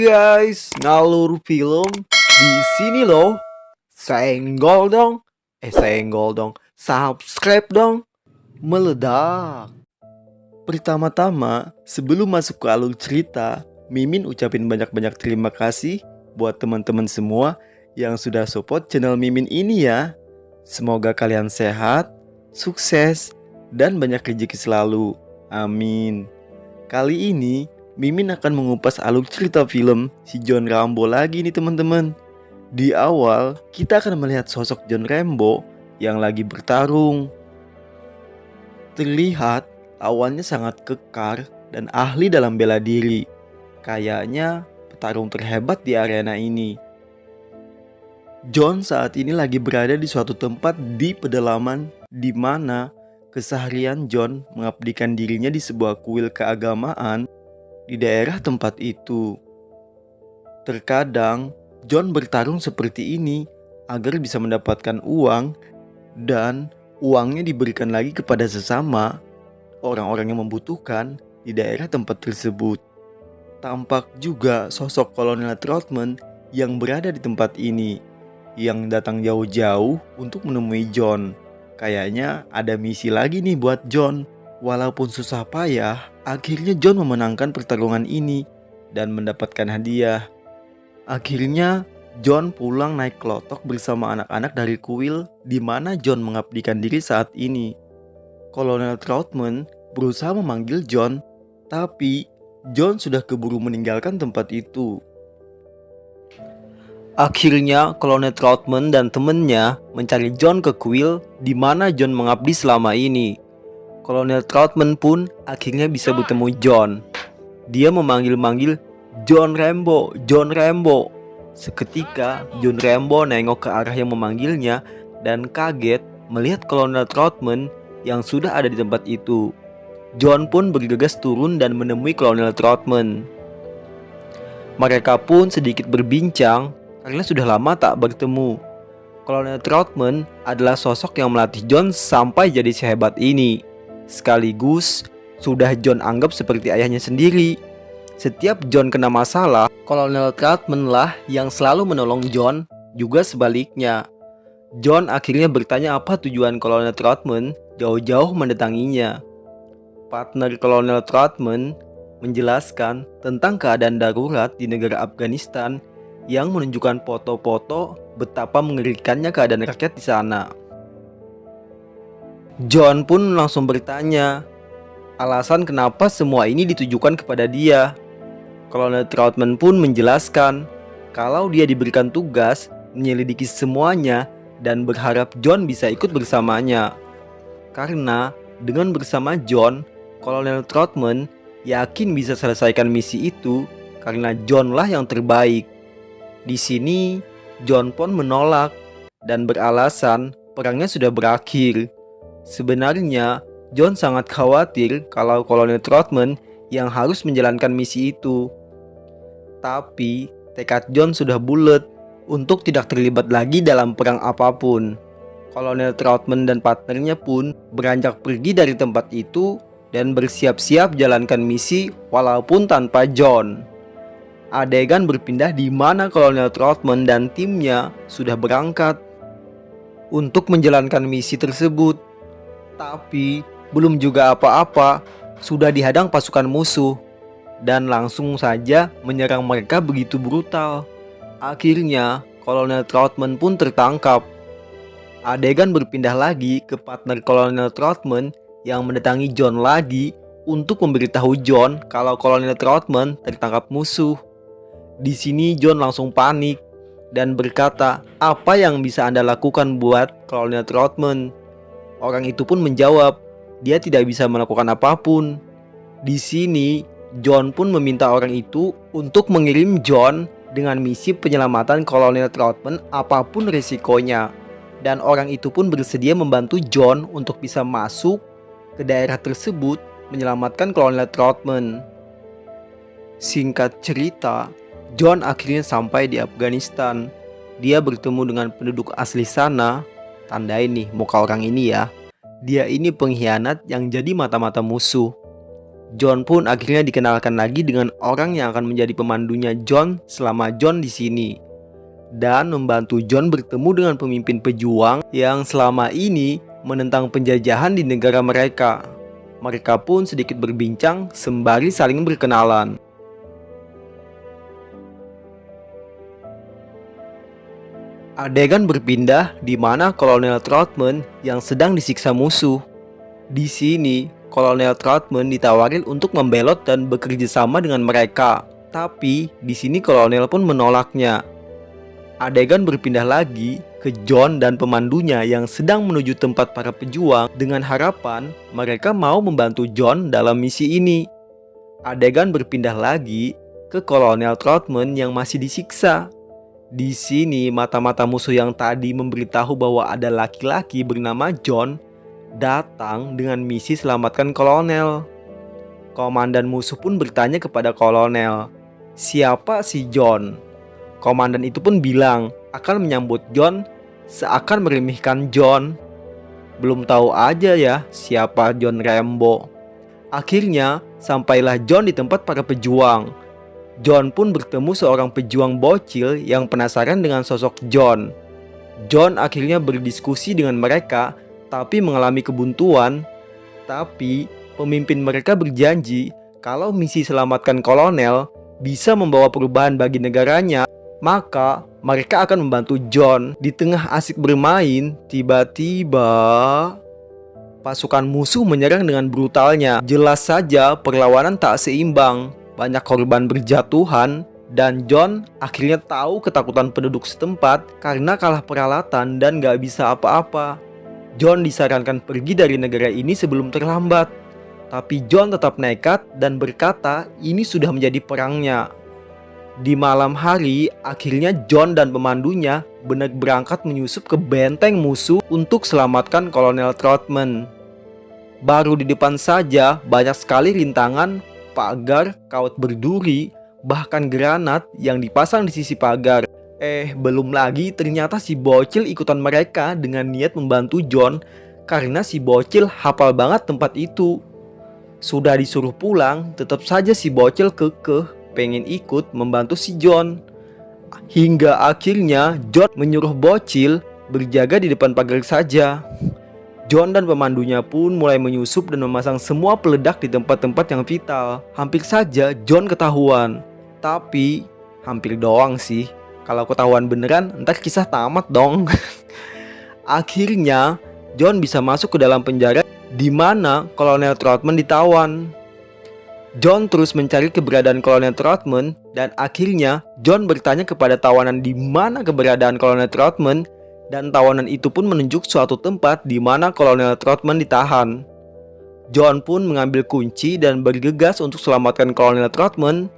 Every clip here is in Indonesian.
guys, ngalur film di sini loh. Senggol dong. Senggol dong. Subscribe dong. Meledak. Pertama-tama, sebelum masuk ke alur cerita, Mimin ucapin banyak-banyak terima kasih buat teman-teman semua yang sudah support channel Mimin ini ya. Semoga kalian sehat, sukses, dan banyak rezeki selalu. Amin. Kali ini Mimin akan mengupas alur cerita film si John Rambo lagi nih teman-teman. Di awal kita akan melihat sosok John Rambo yang lagi bertarung. Terlihat awalnya sangat kekar dan ahli dalam bela diri. Kayaknya petarung terhebat di arena ini. John saat ini lagi berada di suatu tempat di pedalaman di mana keseharian John mengabdikan dirinya di sebuah kuil keagamaan di daerah tempat itu. Terkadang John bertarung seperti ini agar bisa mendapatkan uang dan uangnya diberikan lagi kepada sesama orang-orang yang membutuhkan di daerah tempat tersebut. Tampak juga sosok Kolonel Troutman yang berada di tempat ini, yang datang jauh-jauh untuk menemui John. Kayaknya ada misi lagi nih buat John. Walaupun susah payah, akhirnya John memenangkan pertarungan ini dan mendapatkan hadiah. Akhirnya John pulang naik klotok bersama anak-anak dari kuil di mana John mengabdikan diri saat ini. Kolonel Troutman berusaha memanggil John, tapi John sudah keburu meninggalkan tempat itu. Akhirnya Kolonel Troutman dan temannya mencari John ke kuil di mana John mengabdi selama ini. Kolonel Troutman pun akhirnya bisa bertemu John. Dia memanggil-manggil John Rambo, John Rambo. Seketika John Rambo nengok ke arah yang memanggilnya dan kaget melihat Kolonel Troutman yang sudah ada di tempat itu. John pun bergegas turun dan menemui Kolonel Troutman. Mereka pun sedikit berbincang karena sudah lama tak bertemu. Kolonel Troutman adalah sosok yang melatih John sampai jadi sehebat ini. Sekaligus sudah John anggap seperti ayahnya sendiri. Setiap John kena masalah, Kolonel Troutman lah yang selalu menolong John, juga sebaliknya. John akhirnya bertanya apa tujuan Kolonel Troutman jauh-jauh mendatanginya. Partner Kolonel Troutman menjelaskan tentang keadaan darurat di negara Afghanistan yang menunjukkan foto-foto betapa mengerikannya keadaan rakyat di sana. John pun langsung bertanya alasan kenapa semua ini ditujukan kepada dia. Kolonel Troutman pun menjelaskan kalau dia diberikan tugas menyelidiki semuanya dan berharap John bisa ikut bersamanya. Karena dengan bersama John, Kolonel Troutman yakin bisa selesaikan misi itu karena John lah yang terbaik. Di sini John pun menolak dan beralasan perangnya sudah berakhir. Sebenarnya John sangat khawatir kalau Kolonel Troutman yang harus menjalankan misi itu. Tapi tekad John sudah bulat untuk tidak terlibat lagi dalam perang apapun. Kolonel Troutman dan partnernya pun beranjak pergi dari tempat itu dan bersiap-siap jalankan misi walaupun tanpa John. Adegan berpindah di mana Kolonel Troutman dan timnya sudah berangkat untuk menjalankan misi tersebut. Tapi belum juga apa-apa, sudah dihadang pasukan musuh dan langsung saja menyerang mereka begitu brutal. Akhirnya Kolonel Troutman pun tertangkap. Adegan berpindah lagi ke partner Kolonel Troutman yang mendatangi John lagi untuk memberitahu John kalau Kolonel Troutman tertangkap musuh. Di sini John langsung panik dan berkata, "Apa yang bisa Anda lakukan buat Kolonel Troutman?" Orang itu pun menjawab, dia tidak bisa melakukan apapun. Di sini, John pun meminta orang itu untuk mengirim John dengan misi penyelamatan Kolonel Troutman apapun risikonya. Dan orang itu pun bersedia membantu John untuk bisa masuk ke daerah tersebut menyelamatkan Kolonel Troutman. Singkat cerita, John akhirnya sampai di Afghanistan. Dia bertemu dengan penduduk asli sana. Tandain nih muka orang ini ya. Dia ini pengkhianat yang jadi mata-mata musuh. John pun akhirnya dikenalkan lagi dengan orang yang akan menjadi pemandunya John selama John di sini, dan membantu John bertemu dengan pemimpin pejuang yang selama ini menentang penjajahan di negara mereka. Mereka pun sedikit berbincang sembari saling berkenalan. Adegan berpindah di mana Kolonel Troutman yang sedang disiksa musuh. Di sini, Kolonel Troutman ditawarin untuk membelot dan bekerja sama dengan mereka. Tapi di sini Kolonel pun menolaknya. Adegan berpindah lagi ke John dan pemandunya yang sedang menuju tempat para pejuang dengan harapan mereka mau membantu John dalam misi ini. Adegan berpindah lagi ke Kolonel Troutman yang masih disiksa. Di sini mata-mata musuh yang tadi memberitahu bahwa ada laki-laki bernama John datang dengan misi selamatkan kolonel. Komandan musuh pun bertanya kepada kolonel, "Siapa si John?" Komandan itu pun bilang akan menyambut John seakan meremehkan John. Belum tahu aja ya siapa John Rambo. Akhirnya sampailah John di tempat para pejuang. John pun bertemu seorang pejuang bocil yang penasaran dengan sosok John. John akhirnya berdiskusi dengan mereka, tapi mengalami kebuntuan. Tapi pemimpin mereka berjanji kalau misi selamatkan kolonel bisa membawa perubahan bagi negaranya, maka mereka akan membantu John. Di tengah asik bermain, tiba-tiba pasukan musuh menyerang dengan brutalnya. Jelas saja perlawanan tak seimbang. Banyak korban berjatuhan, dan John akhirnya tahu ketakutan penduduk setempat karena kalah peralatan dan gak bisa apa-apa. John disarankan pergi dari negara ini sebelum terlambat. Tapi John tetap nekat dan berkata ini sudah menjadi perangnya. Di malam hari, akhirnya John dan pemandunya benar berangkat menyusup ke benteng musuh untuk selamatkan Kolonel Troutman. Baru di depan saja banyak sekali rintangan, pagar, kawat berduri, bahkan granat yang dipasang di sisi pagar. Belum lagi ternyata si bocil ikutan mereka dengan niat membantu John karena si bocil hafal banget tempat itu. Sudah disuruh pulang, tetap saja si bocil kekeh pengen ikut membantu si John. Hingga akhirnya John menyuruh bocil berjaga di depan pagar saja. John dan pemandunya pun mulai menyusup dan memasang semua peledak di tempat-tempat yang vital. Hampir saja John ketahuan. Tapi hampir doang sih. Kalau ketahuan beneran, ntar kisah tamat dong. Akhirnya John bisa masuk ke dalam penjara di mana Kolonel Troutman ditawan. John terus mencari keberadaan Kolonel Troutman dan akhirnya John bertanya kepada tawanan di mana keberadaan Kolonel Troutman. Dan tawanan itu pun menunjuk suatu tempat di mana Kolonel Troutman ditahan. John pun mengambil kunci dan bergegas untuk selamatkan Kolonel Troutman.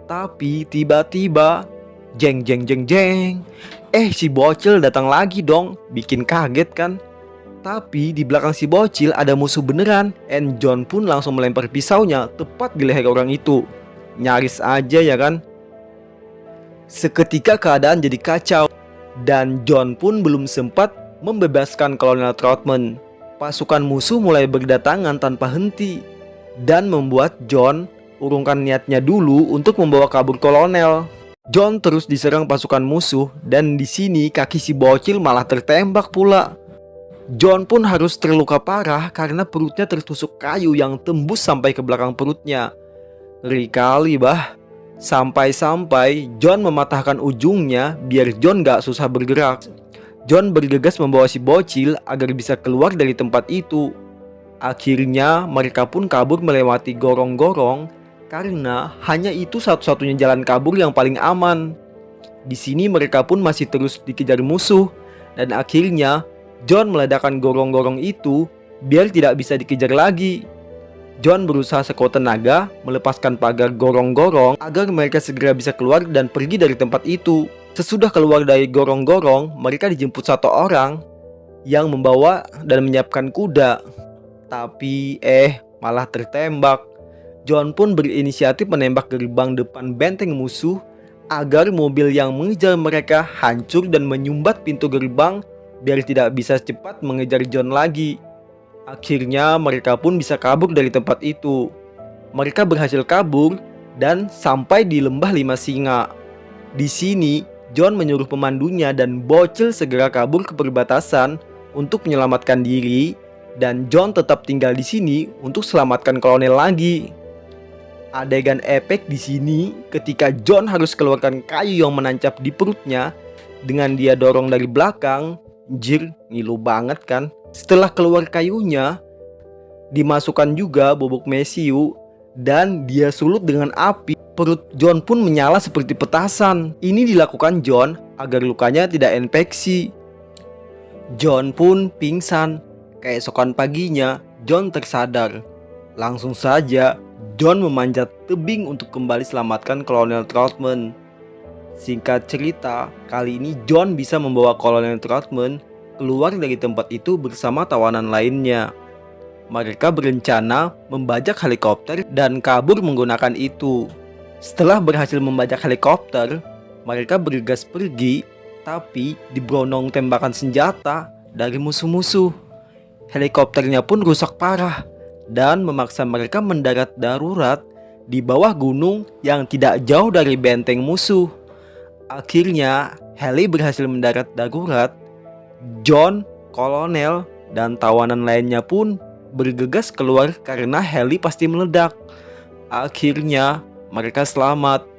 Tapi tiba-tiba, jeng jeng jeng jeng, si bocil datang lagi dong, bikin kaget kan. Tapi di belakang si bocil ada musuh beneran, and John pun langsung melempar pisaunya tepat di leher orang itu. Nyaris aja ya kan. Seketika keadaan jadi kacau. Dan John pun belum sempat membebaskan Kolonel Troutman. Pasukan musuh mulai berdatangan tanpa henti dan membuat John urungkan niatnya dulu untuk membawa kabur kolonel. John terus diserang pasukan musuh dan di sini kaki si bocil malah tertembak pula. John pun harus terluka parah karena perutnya tertusuk kayu yang tembus sampai ke belakang perutnya. Ngeri kali bah. Sampai-sampai John mematahkan ujungnya biar John gak susah bergerak. John bergegas membawa si bocil agar bisa keluar dari tempat itu. Akhirnya mereka pun kabur melewati gorong-gorong karena hanya itu satu-satunya jalan kabur yang paling aman. Di sini mereka pun masih terus dikejar musuh dan akhirnya John meledakkan gorong-gorong itu biar tidak bisa dikejar lagi. John berusaha sekuat tenaga melepaskan pagar gorong-gorong agar mereka segera bisa keluar dan pergi dari tempat itu. Sesudah keluar dari gorong-gorong, mereka dijemput satu orang yang membawa dan menyiapkan kuda. Tapi malah tertembak. John pun berinisiatif menembak gerbang depan benteng musuh agar mobil yang mengejar mereka hancur dan menyumbat pintu gerbang biar tidak bisa cepat mengejar John lagi. Akhirnya mereka pun bisa kabur dari tempat itu. mereka berhasil kabur dan sampai di lembah 5 singa. Di sini, John menyuruh pemandunya dan bocil segera kabur ke perbatasan untuk menyelamatkan diri, dan John tetap tinggal di sini untuk selamatkan kolonel lagi. Adegan epek di sini ketika John harus keluarkan kayu yang menancap di perutnya dengan dia dorong dari belakang. Anjir, ngilu banget kan. Setelah keluar kayunya, dimasukkan juga bubuk mesiu dan dia sulut dengan api. Perut John pun menyala seperti petasan. Ini dilakukan John agar lukanya tidak infeksi. John pun pingsan. Keesokan paginya, John tersadar. Langsung saja John memanjat tebing untuk kembali selamatkan Kolonel Troutman. Singkat cerita, kali ini John bisa membawa Kolonel Troutman keluar dari tempat itu bersama tawanan lainnya. Mereka berencana membajak helikopter dan kabur menggunakan itu. Setelah berhasil membajak helikopter, mereka bergegas pergi, tapi diberondong tembakan senjata dari musuh-musuh. Helikopternya pun rusak parah dan memaksa mereka mendarat darurat di bawah gunung yang tidak jauh dari benteng musuh. Akhirnya, heli berhasil mendarat darurat. John, kolonel, dan tawanan lainnya pun bergegas keluar karena heli pasti meledak. Akhirnya, mereka selamat.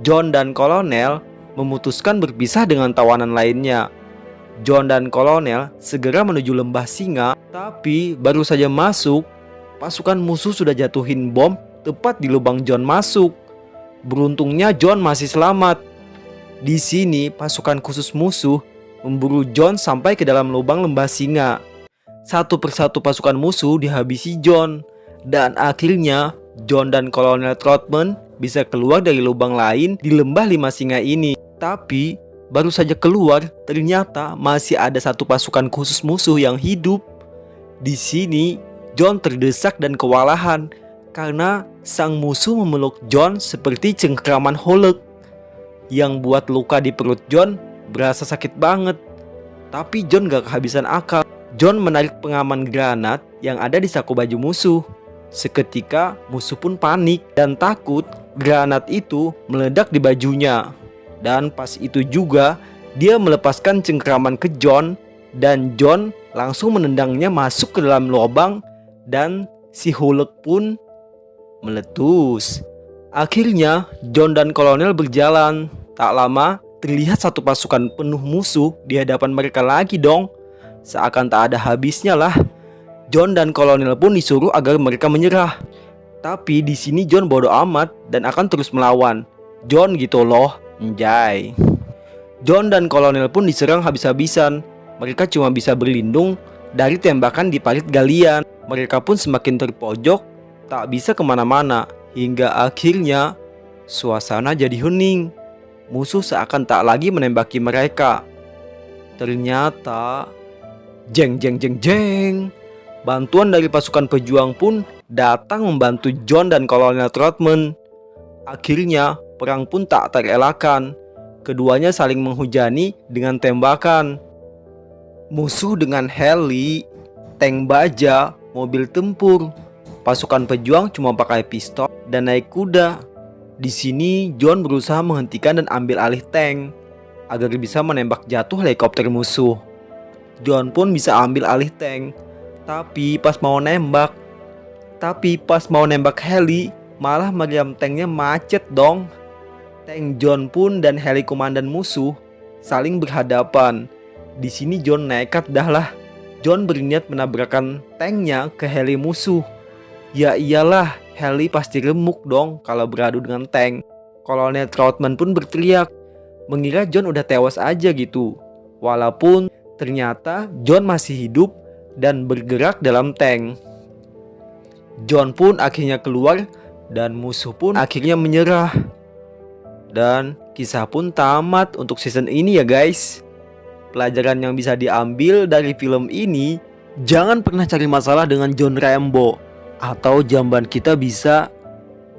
John dan kolonel memutuskan berpisah dengan tawanan lainnya. John dan kolonel segera menuju lembah singa, tapi baru saja masuk, pasukan musuh sudah jatuhin bom tepat di lubang John masuk. Beruntungnya John masih selamat. Di sini pasukan khusus musuh memburu John sampai ke dalam lubang lembah singa. Satu persatu pasukan musuh dihabisi John, dan akhirnya John dan Kolonel Troutman bisa keluar dari lubang lain di lembah 5 singa ini. Tapi baru saja keluar, ternyata masih ada satu pasukan khusus musuh yang hidup. Di sini John terdesak dan kewalahan karena sang musuh memeluk John seperti cengkraman holek, yang buat luka di perut John berasa sakit banget. Tapi John gak kehabisan akal. John menarik pengaman granat yang ada di saku baju musuh. Seketika musuh pun panik dan takut granat itu meledak di bajunya. Dan pas itu juga dia melepaskan cengkraman ke John, dan John langsung menendangnya masuk ke dalam lubang, dan si Hulk pun meletus. Akhirnya John dan kolonel berjalan. Tak lama terlihat satu pasukan penuh musuh di hadapan mereka lagi dong. Seakan tak ada habisnya lah. John dan kolonel pun disuruh agar mereka menyerah. Tapi di sini John bodoh amat dan akan terus melawan. John gitu loh, anjay. John dan kolonel pun diserang habis-habisan. Mereka cuma bisa berlindung dari tembakan di parit galian. Mereka pun semakin terpojok, tak bisa kemana-mana. Hingga akhirnya suasana jadi hening. Musuh seakan tak lagi menembaki mereka. Ternyata jeng jeng jeng jeng, bantuan dari pasukan pejuang pun datang membantu John dan Kolonel Troutman. Akhirnya perang pun tak terelakkan. Keduanya saling menghujani dengan tembakan. Musuh dengan heli, tank baja, mobil tempur. Pasukan pejuang cuma pakai pistol dan naik kuda. Di sini John berusaha menghentikan dan ambil alih tank agar bisa menembak jatuh helikopter musuh. John pun bisa ambil alih tank, tapi pas mau nembak heli, malah meriam tanknya macet dong. Tank John pun dan heli komandan musuh saling berhadapan. Di sini John nekat dah lah. John berniat menabrakkan tanknya ke heli musuh. Ya iyalah, heli pasti remuk dong kalau beradu dengan tank. Kolonel Troutman pun berteriak, mengira John udah tewas aja gitu. Walaupun ternyata John masih hidup dan bergerak dalam tank. John pun akhirnya keluar dan musuh pun akhirnya menyerah. Dan kisah pun tamat untuk season ini ya guys. Pelajaran yang bisa diambil dari film ini, jangan pernah cari masalah dengan John Rambo, atau jamban kita bisa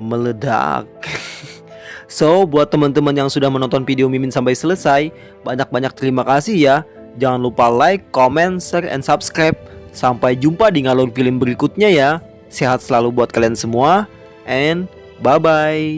meledak. So, buat teman-teman yang sudah menonton video Mimin sampai selesai, banyak-banyak terima kasih ya. Jangan lupa like, comment, share, and subscribe. Sampai jumpa di ngalur film berikutnya ya. Sehat selalu buat kalian semua, and bye-bye.